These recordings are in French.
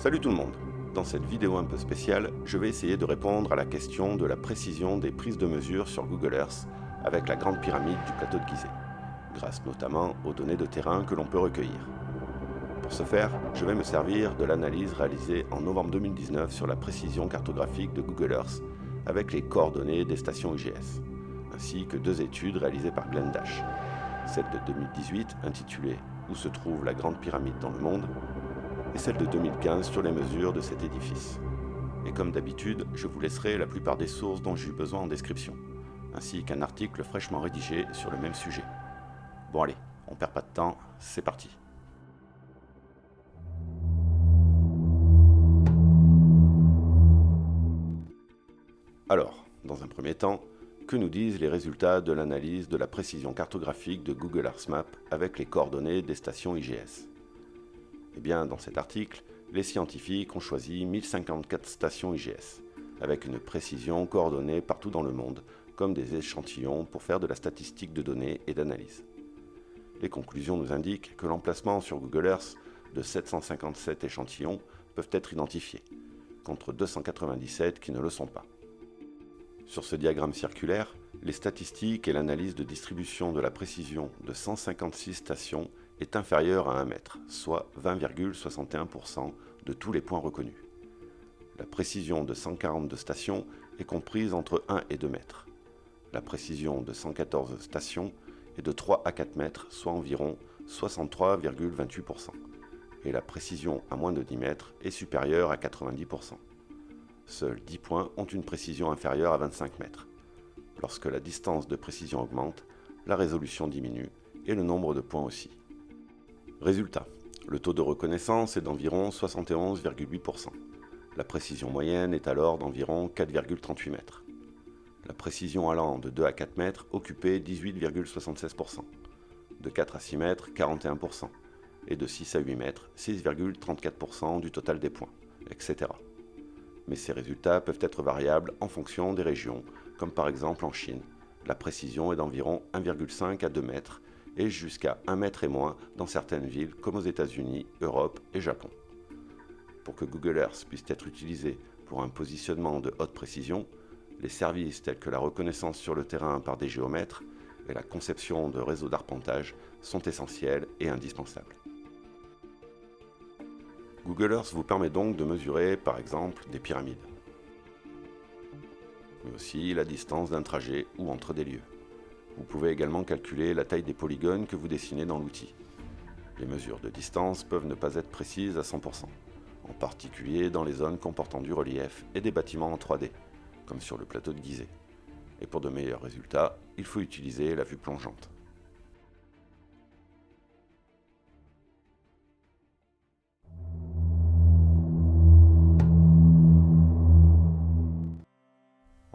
Salut tout le monde. Dans cette vidéo un peu spéciale, je vais essayer de répondre à la question de la précision des prises de mesure sur Google Earth avec la grande pyramide du plateau de Gizeh, grâce notamment aux données de terrain que l'on peut recueillir. Pour ce faire, je vais me servir de l'analyse réalisée en novembre 2019 sur la précision cartographique de Google Earth avec les coordonnées des stations UGS, ainsi que deux études réalisées par Glenn Dash. Celle de 2018 intitulée « Où se trouve la grande pyramide dans le monde ?» et celle de 2015 sur les mesures de cet édifice. Et comme d'habitude, je vous laisserai la plupart des sources dont j'ai eu besoin en description, ainsi qu'un article fraîchement rédigé sur le même sujet. Bon allez, on perd pas de temps, c'est parti. Alors, dans un premier temps, que nous disent les résultats de l'analyse de la précision cartographique de Google Earth Maps avec les coordonnées des stations IGS ? Eh bien, dans cet article, les scientifiques ont choisi 1054 stations IGS, avec une précision coordonnée partout dans le monde, comme des échantillons pour faire de la statistique de données et d'analyse. Les conclusions nous indiquent que l'emplacement sur Google Earth de 757 échantillons peuvent être identifiés, contre 297 qui ne le sont pas. Sur ce diagramme circulaire, les statistiques et l'analyse de distribution de la précision de 156 stations est inférieure à 1 mètre, soit 20,61% de tous les points reconnus. La précision de 142 stations est comprise entre 1 et 2 mètres. La précision de 114 stations est de 3 à 4 mètres, soit environ 63,28%. Et la précision à moins de 10 mètres est supérieure à 90%. Seuls 10 points ont une précision inférieure à 25 mètres. Lorsque la distance de précision augmente, la résolution diminue et le nombre de points aussi. Résultat, le taux de reconnaissance est d'environ 71,8%. La précision moyenne est alors d'environ 4,38 mètres. La précision allant de 2 à 4 mètres occupait 18,76%. De 4 à 6 mètres, 41%. Et de 6 à 8 mètres, 6,34% du total des points, etc. Mais ces résultats peuvent être variables en fonction des régions, comme par exemple en Chine. La précision est d'environ 1,5 à 2 mètres et jusqu'à 1 mètre et moins dans certaines villes comme aux États-Unis, Europe et Japon. Pour que Google Earth puisse être utilisé pour un positionnement de haute précision, les services tels que la reconnaissance sur le terrain par des géomètres et la conception de réseaux d'arpentage sont essentiels et indispensables. Google Earth vous permet donc de mesurer, par exemple, des pyramides, mais aussi la distance d'un trajet ou entre des lieux. Vous pouvez également calculer la taille des polygones que vous dessinez dans l'outil. Les mesures de distance peuvent ne pas être précises à 100%, en particulier dans les zones comportant du relief et des bâtiments en 3D, comme sur le plateau de Gizeh. Et pour de meilleurs résultats, il faut utiliser la vue plongeante.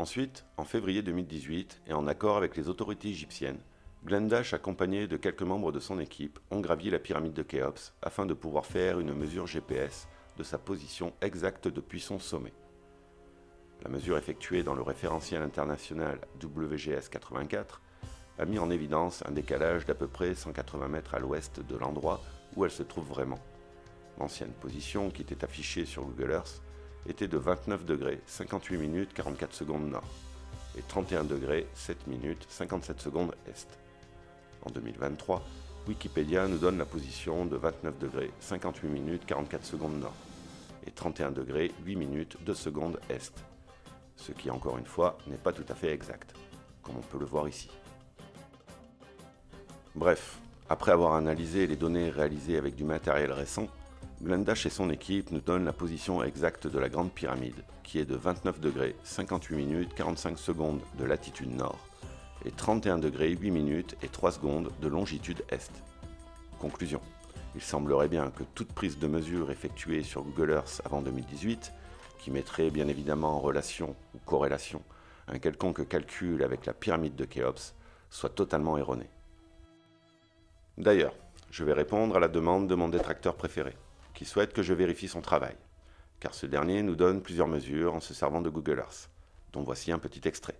Ensuite, en février 2018, et en accord avec les autorités égyptiennes, Glenn Dash, accompagné de quelques membres de son équipe, ont gravi la pyramide de Khéops afin de pouvoir faire une mesure GPS de sa position exacte depuis son sommet. La mesure effectuée dans le référentiel international WGS 84 a mis en évidence un décalage d'à peu près 180 mètres à l'ouest de l'endroit où elle se trouve vraiment. L'ancienne position qui était affichée sur Google Earth était de 29 degrés 58 minutes 44 secondes nord et 31 degrés 7 minutes 57 secondes est. En 2023, Wikipédia nous donne la position de 29 degrés 58 minutes 44 secondes nord et 31 degrés 8 minutes 2 secondes est, ce qui encore une fois n'est pas tout à fait exact, comme on peut le voir ici. Bref, après avoir analysé les données réalisées avec du matériel récent, Glenn Dash et son équipe nous donnent la position exacte de la grande pyramide, qui est de 29 degrés 58 minutes 45 secondes de latitude nord et 31 degrés 8 minutes et 3 secondes de longitude est. Conclusion. Il semblerait bien que toute prise de mesure effectuée sur Google Earth avant 2018, qui mettrait bien évidemment en relation ou corrélation un quelconque calcul avec la pyramide de Khéops, soit totalement erronée. D'ailleurs, je vais répondre à la demande de mon détracteur préféré, qui souhaite que je vérifie son travail, car ce dernier nous donne plusieurs mesures en se servant de Google Earth, dont voici un petit extrait.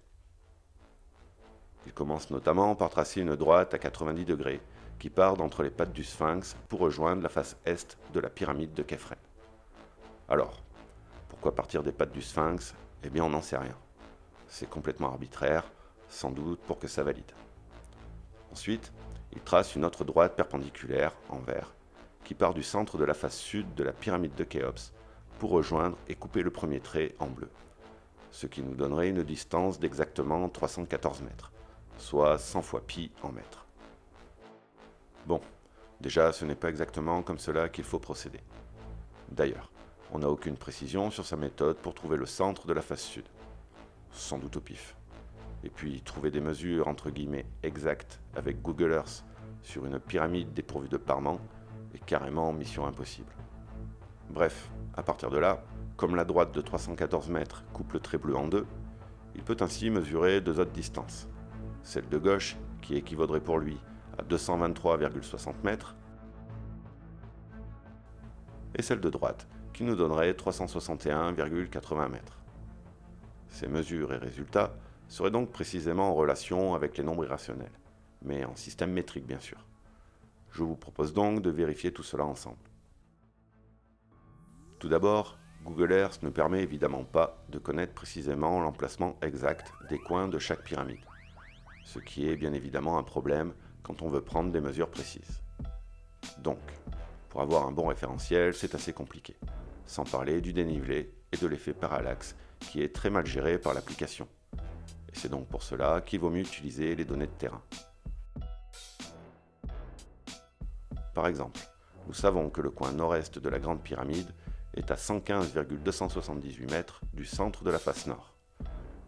Il commence notamment par tracer une droite à 90 degrés qui part d'entre les pattes du sphinx pour rejoindre la face est de la pyramide de Khéphren. Alors, pourquoi partir des pattes du sphinx? Eh bien, on n'en sait rien. C'est complètement arbitraire, sans doute pour que ça valide. Ensuite, il trace une autre droite perpendiculaire, en vert, qui part du centre de la face sud de la pyramide de Khéops pour rejoindre et couper le premier trait en bleu, ce qui nous donnerait une distance d'exactement 314 mètres, soit 100 fois pi en mètres. Bon, déjà, ce n'est pas exactement comme cela qu'il faut procéder. D'ailleurs, on n'a aucune précision sur sa méthode pour trouver le centre de la face sud. Sans doute au pif. Et puis, trouver des mesures entre guillemets exactes avec Google Earth sur une pyramide dépourvue de parements est carrément mission impossible. Bref, à partir de là, comme la droite de 314 mètres coupe le trait bleu en deux, il peut ainsi mesurer deux autres distances. Celle de gauche, qui équivaudrait pour lui à 223,60 mètres, et celle de droite, qui nous donnerait 361,80 mètres. Ces mesures et résultats seraient donc précisément en relation avec les nombres irrationnels, mais en système métrique bien sûr. Je vous propose donc de vérifier tout cela ensemble. Tout d'abord, Google Earth ne permet évidemment pas de connaître précisément l'emplacement exact des coins de chaque pyramide, ce qui est bien évidemment un problème quand on veut prendre des mesures précises. Donc, pour avoir un bon référentiel, c'est assez compliqué, sans parler du dénivelé et de l'effet parallaxe qui est très mal géré par l'application. Et c'est donc pour cela qu'il vaut mieux utiliser les données de terrain. Par exemple, nous savons que le coin nord-est de la Grande Pyramide est à 115,278 mètres du centre de la face nord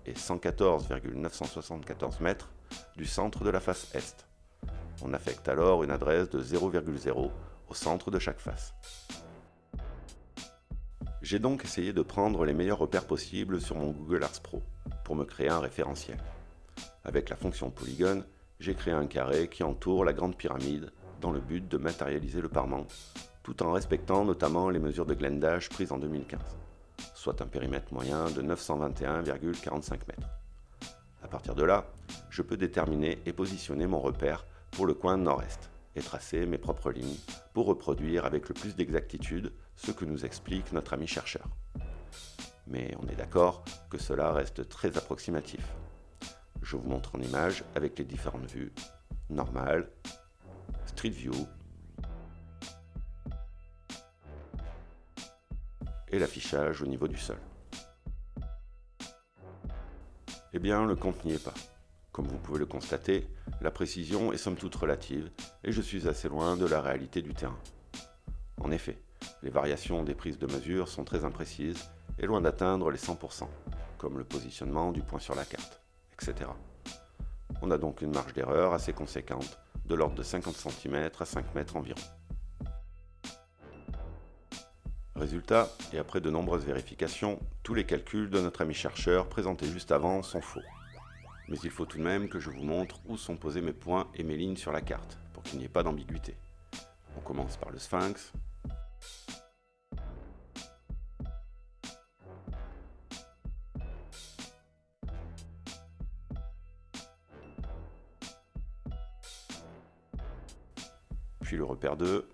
et 114,974 mètres du centre de la face est. On affecte alors une adresse de 0,0 au centre de chaque face. J'ai donc essayé de prendre les meilleurs repères possibles sur mon Google Earth Pro pour me créer un référentiel. Avec la fonction polygone, j'ai créé un carré qui entoure la Grande Pyramide dans le but de matérialiser le parement, tout en respectant notamment les mesures de glendage prises en 2015, soit un périmètre moyen de 921,45 mètres. À partir de là, je peux déterminer et positionner mon repère pour le coin nord-est et tracer mes propres lignes pour reproduire avec le plus d'exactitude ce que nous explique notre ami chercheur. Mais on est d'accord que cela reste très approximatif. Je vous montre en image avec les différentes vues, normale, Street View et l'affichage au niveau du sol. Eh bien, le compte n'y est pas. Comme vous pouvez le constater, la précision est somme toute relative et je suis assez loin de la réalité du terrain. En effet, les variations des prises de mesure sont très imprécises et loin d'atteindre les 100%, comme le positionnement du point sur la carte, etc. On a donc une marge d'erreur assez conséquente, de l'ordre de 50 cm à 5 mètres environ. Résultat, et après de nombreuses vérifications, tous les calculs de notre ami chercheur présentés juste avant sont faux. Mais il faut tout de même que je vous montre où sont posés mes points et mes lignes sur la carte, pour qu'il n'y ait pas d'ambiguïté. On commence par le sphinx. Puis le repère 2.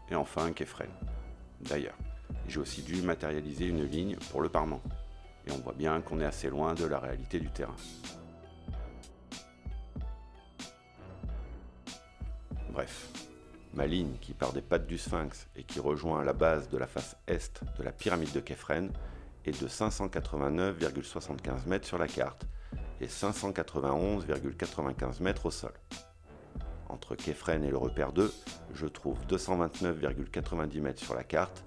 Et enfin Képhren. D'ailleurs, j'ai aussi dû matérialiser une ligne pour le parement. Et on voit bien qu'on est assez loin de la réalité du terrain. Bref, ma ligne qui part des pattes du sphinx et qui rejoint la base de la face est de la pyramide de Képhren est de 589,75 mètres sur la carte et 591,95 mètres au sol. Entre Képhren et le repère 2, je trouve 229,90 mètres sur la carte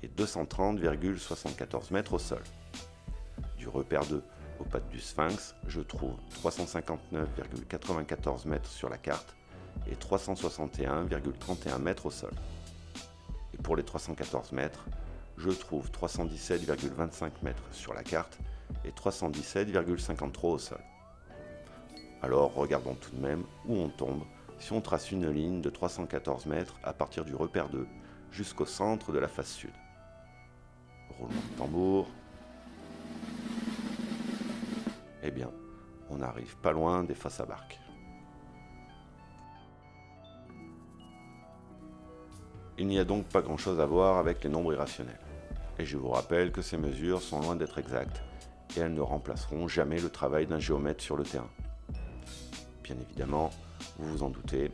et 230,74 mètres au sol. Du repère 2 aux pattes du sphinx, je trouve 359,94 mètres sur la carte et 361,31 mètres au sol. Et pour les 314 mètres, je trouve 317,25 mètres sur la carte et 317,53 au sol. Alors regardons tout de même où on tombe si on trace une ligne de 314 mètres à partir du repère 2 jusqu'au centre de la face sud. Roulement de tambour. Eh bien, on n'arrive pas loin des fosses à barques. Il n'y a donc pas grand-chose à voir avec les nombres irrationnels. Et je vous rappelle que ces mesures sont loin d'être exactes, et elles ne remplaceront jamais le travail d'un géomètre sur le terrain. Bien évidemment, vous vous en doutez,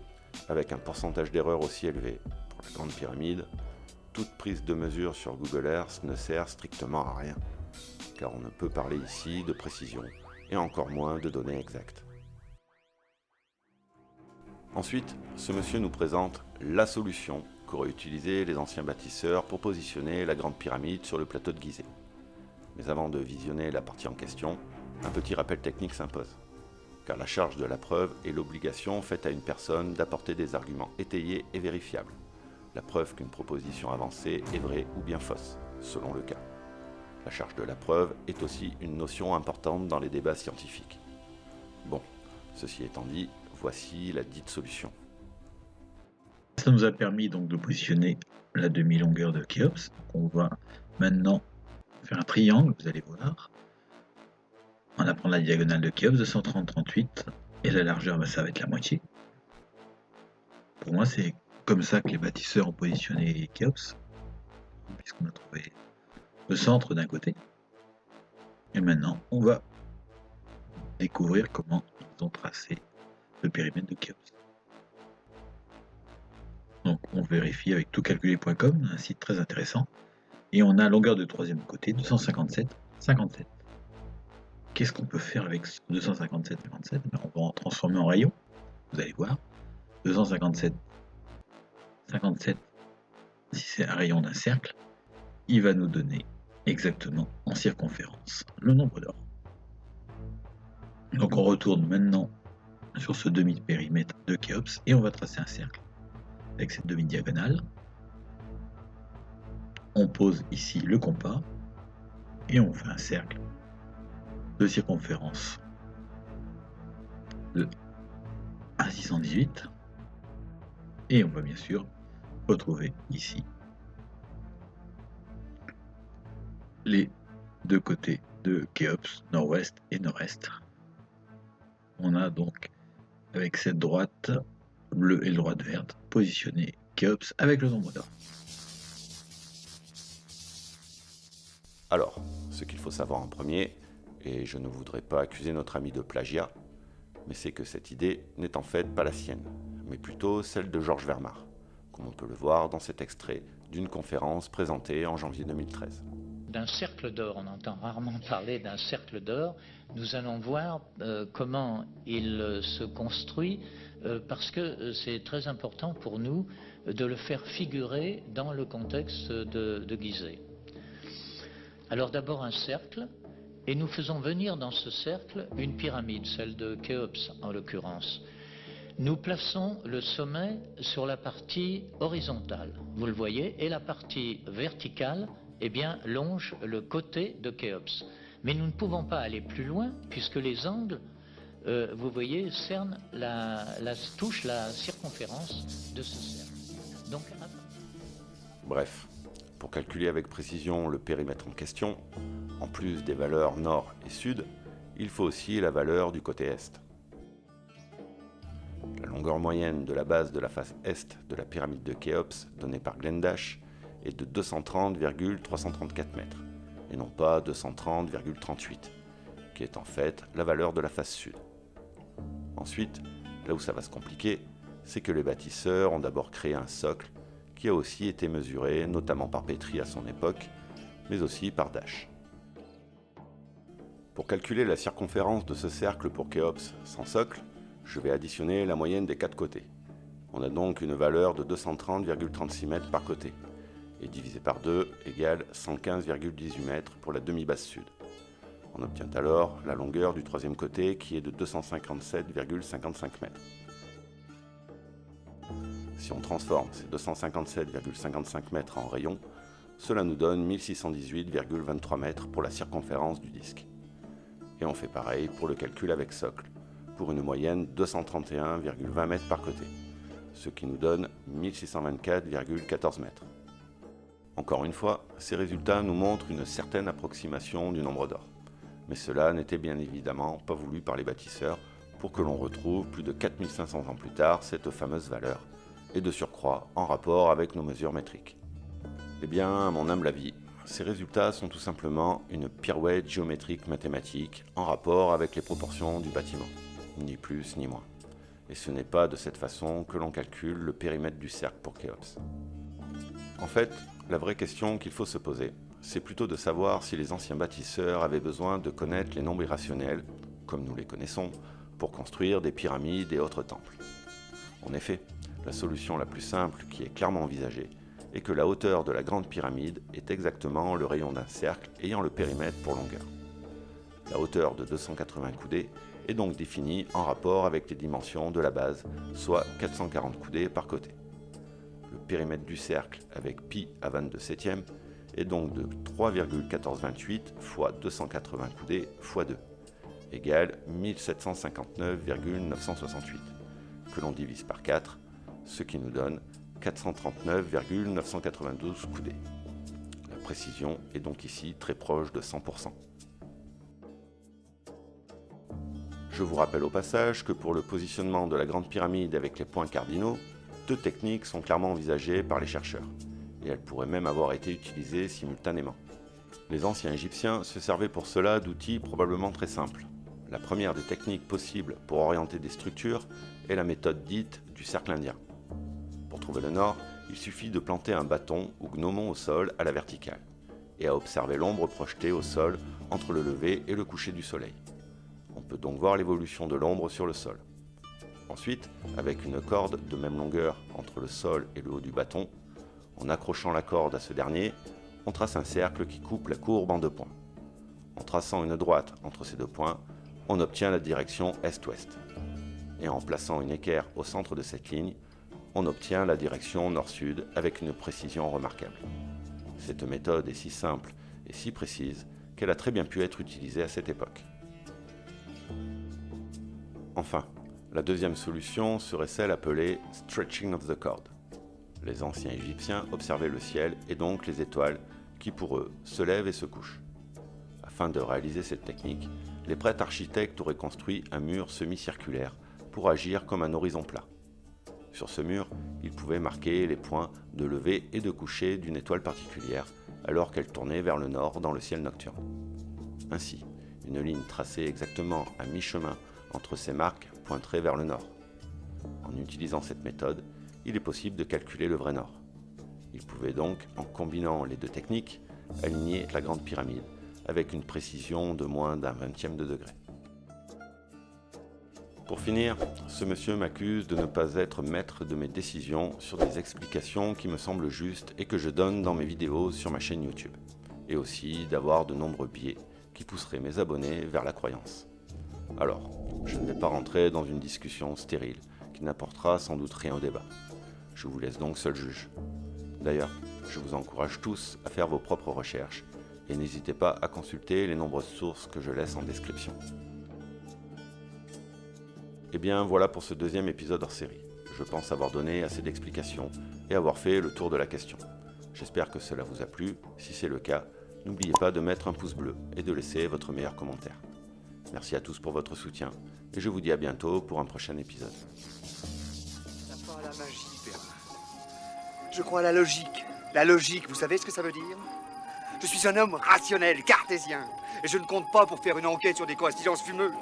avec un pourcentage d'erreur aussi élevé pour la Grande Pyramide, toute prise de mesure sur Google Earth ne sert strictement à rien, car on ne peut parler ici de précision, et encore moins de données exactes. Ensuite, ce monsieur nous présente la solution qu'auraient utilisé les anciens bâtisseurs pour positionner la Grande Pyramide sur le plateau de Gizeh. Mais avant de visionner la partie en question, un petit rappel technique s'impose. Car la charge de la preuve est l'obligation faite à une personne d'apporter des arguments étayés et vérifiables. La preuve qu'une proposition avancée est vraie ou bien fausse, selon le cas. La charge de la preuve est aussi une notion importante dans les débats scientifiques. Bon, ceci étant dit, voici la dite solution. Ça nous a permis donc de positionner la demi-longueur de Khéops. On va maintenant faire un triangle, vous allez voir. On va prendre la diagonale de Khéops de 130,38 et la largeur, ça va être la moitié. Pour moi, c'est comme ça que les bâtisseurs ont positionné Khéops, puisqu'on a trouvé le centre d'un côté. Et maintenant, on va découvrir comment ils ont tracé le périmètre de Khéops. Donc on vérifie avec toutcalculer.com, un site très intéressant. Et on a longueur de troisième côté, 257,57. Qu'est-ce qu'on peut faire avec 257,57 ? On va en transformer en rayon. Vous allez voir. 257,57, si c'est un rayon d'un cercle, il va nous donner exactement en circonférence le nombre d'or. Donc on retourne maintenant sur ce demi-périmètre de Khéops et on va tracer un cercle avec cette demi-diagonale. On pose ici le compas et on fait un cercle de circonférence de 1,618 et on va bien sûr retrouver ici les deux côtés de Khéops, nord-ouest et nord-est. On a donc avec cette droite bleue et droite verte positionné Khéops avec le nombre d'or. Alors, ce qu'il faut savoir en premier, et je ne voudrais pas accuser notre ami de plagiat, mais c'est que cette idée n'est en fait pas la sienne, mais plutôt celle de Georges Vermar, comme on peut le voir dans cet extrait d'une conférence présentée en janvier 2013. D'un cercle d'or, on entend rarement parler d'un cercle d'or. Nous allons voir comment il se construit, parce que c'est très important pour nous de le faire figurer dans le contexte de Gizeh. Alors d'abord un cercle, et nous faisons venir dans ce cercle une pyramide, celle de Khéops en l'occurrence. Nous plaçons le sommet sur la partie horizontale, vous le voyez, et la partie verticale longe le côté de Khéops. Mais nous ne pouvons pas aller plus loin puisque les angles, vous voyez, touchent la circonférence de ce cercle. Donc, bref, pour calculer avec précision le périmètre en question, en plus des valeurs nord et sud, il faut aussi la valeur du côté est. La longueur moyenne de la base de la face est de la pyramide de Khéops, donnée par Glendash, est de 230,334 mètres, et non pas 230,38, qui est en fait la valeur de la face sud. Ensuite, là où ça va se compliquer, c'est que les bâtisseurs ont d'abord créé un socle qui a aussi été mesuré, notamment par Petrie à son époque, mais aussi par Dash. Pour calculer la circonférence de ce cercle pour Khéops sans socle, je vais additionner la moyenne des quatre côtés. On a donc une valeur de 230,36 mètres par côté, et divisé par 2 égale 115,18 mètres pour la demi-base sud. On obtient alors la longueur du troisième côté qui est de 257,55 mètres. Si on transforme ces 257,55 mètres en rayons, cela nous donne 1618,23 mètres pour la circonférence du disque. Et on fait pareil pour le calcul avec socle, pour une moyenne 231,20 mètres par côté, ce qui nous donne 1624,14 mètres. Encore une fois, ces résultats nous montrent une certaine approximation du nombre d'or. Mais cela n'était bien évidemment pas voulu par les bâtisseurs pour que l'on retrouve plus de 4500 ans plus tard cette fameuse valeur, et de surcroît en rapport avec nos mesures métriques. Eh bien, à mon humble avis, ces résultats sont tout simplement une pirouette géométrique mathématique en rapport avec les proportions du bâtiment, ni plus ni moins. Et ce n'est pas de cette façon que l'on calcule le périmètre du cercle pour Khéops. En fait, la vraie question qu'il faut se poser, c'est plutôt de savoir si les anciens bâtisseurs avaient besoin de connaître les nombres irrationnels, comme nous les connaissons, pour construire des pyramides et autres temples. En effet, la solution la plus simple qui est clairement envisagée est que la hauteur de la grande pyramide est exactement le rayon d'un cercle ayant le périmètre pour longueur. La hauteur de 280 coudées est donc définie en rapport avec les dimensions de la base, soit 440 coudées par côté. Le périmètre du cercle avec pi à 22 septièmes est donc de 3,1428 fois 280 coudées fois 2, égale 1759,968, que l'on divise par 4, ce qui nous donne 439,992 coudées. La précision est donc ici très proche de 100%. Je vous rappelle au passage que pour le positionnement de la grande pyramide avec les points cardinaux, deux techniques sont clairement envisagées par les chercheurs, et elles pourraient même avoir été utilisées simultanément. Les anciens Égyptiens se servaient pour cela d'outils probablement très simples. La première des techniques possibles pour orienter des structures est la méthode dite du cercle indien. Pour trouver le nord, il suffit de planter un bâton ou gnomon au sol à la verticale, et à observer l'ombre projetée au sol entre le lever et le coucher du soleil. On peut donc voir l'évolution de l'ombre sur le sol. Ensuite, avec une corde de même longueur entre le sol et le haut du bâton, en accrochant la corde à ce dernier, on trace un cercle qui coupe la courbe en 2 points. En traçant une droite entre ces 2 points, on obtient la direction est-ouest. Et en plaçant une équerre au centre de cette ligne, on obtient la direction nord-sud avec une précision remarquable. Cette méthode est si simple et si précise qu'elle a très bien pu être utilisée à cette époque. Enfin, la deuxième solution serait celle appelée « stretching of the cord ». Les anciens Égyptiens observaient le ciel et donc les étoiles qui, pour eux, se lèvent et se couchent. Afin de réaliser cette technique, les prêtres architectes auraient construit un mur semi-circulaire pour agir comme un horizon plat. Sur ce mur, ils pouvaient marquer les points de lever et de coucher d'une étoile particulière alors qu'elle tournait vers le nord dans le ciel nocturne. Ainsi, une ligne tracée exactement à mi-chemin entre ces marques pointerait vers le nord. En utilisant cette méthode, il est possible de calculer le vrai nord. Ils pouvaient donc, en combinant les deux techniques, aligner la grande pyramide avec une précision de moins d'un vingtième de degré. Pour finir, ce monsieur m'accuse de ne pas être maître de mes décisions sur des explications qui me semblent justes et que je donne dans mes vidéos sur ma chaîne YouTube, et aussi d'avoir de nombreux biais qui pousseraient mes abonnés vers la croyance. Alors, je ne vais pas rentrer dans une discussion stérile qui n'apportera sans doute rien au débat. Je vous laisse donc seul juge. D'ailleurs, je vous encourage tous à faire vos propres recherches et n'hésitez pas à consulter les nombreuses sources que je laisse en description. Et bien voilà pour ce deuxième épisode hors série. Je pense avoir donné assez d'explications et avoir fait le tour de la question. J'espère que cela vous a plu. Si c'est le cas, n'oubliez pas de mettre un pouce bleu et de laisser votre meilleur commentaire. Merci à tous pour votre soutien et je vous dis à bientôt pour un prochain épisode. Ça croit à la magie, Perrin. Je crois à la logique. La logique, vous savez ce que ça veut dire? Je suis un homme rationnel, cartésien, et je ne compte pas pour faire une enquête sur des coïncidences fumeuses.